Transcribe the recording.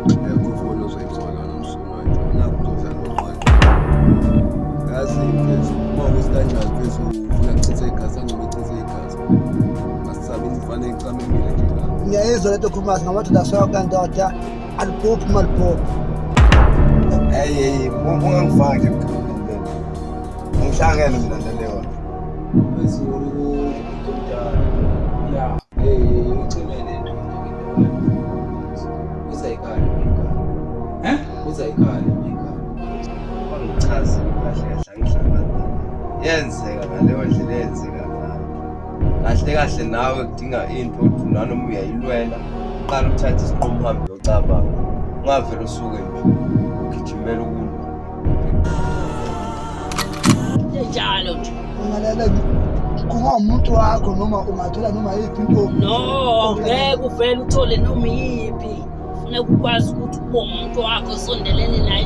Kufuna uzoyithola nomsuno nje nakuzodlala umfana. Yazi mfethu uma ukuthi kanjani mfethu ufuna kuchitha igazi angoma echitha igazi. Asisabi imfana ecamekile nje la. Ngiyayizwa lento khulumazi ngamadoda sonke ndoda aliphuphi maliphuphi. Hey, ungangifaki nje mkhulu. Angishangene mina ndaleyo. Bezulu kumdala. Ya. Uchimele nje uzayikhali bika. Uzayikhali bika. Wangichaza kahle kahle angihlangana. Yenzeka ngaleyo ndlela yenzeka ngayo. Kahle kahle nawe kudinga into othi nanoma uyayilwela, uqala uthathe isinqumo uhambe uyocabanga. Ungavela usuke nje ugijimela ukulwa. Njalo nje. Ungalela kungumuntu wakho noma ungathola noma yiphi into. No, ngeke uvele uthole noma yiphi. Funeka ukwazi ukuthi ube umuntu wakho sondelene naye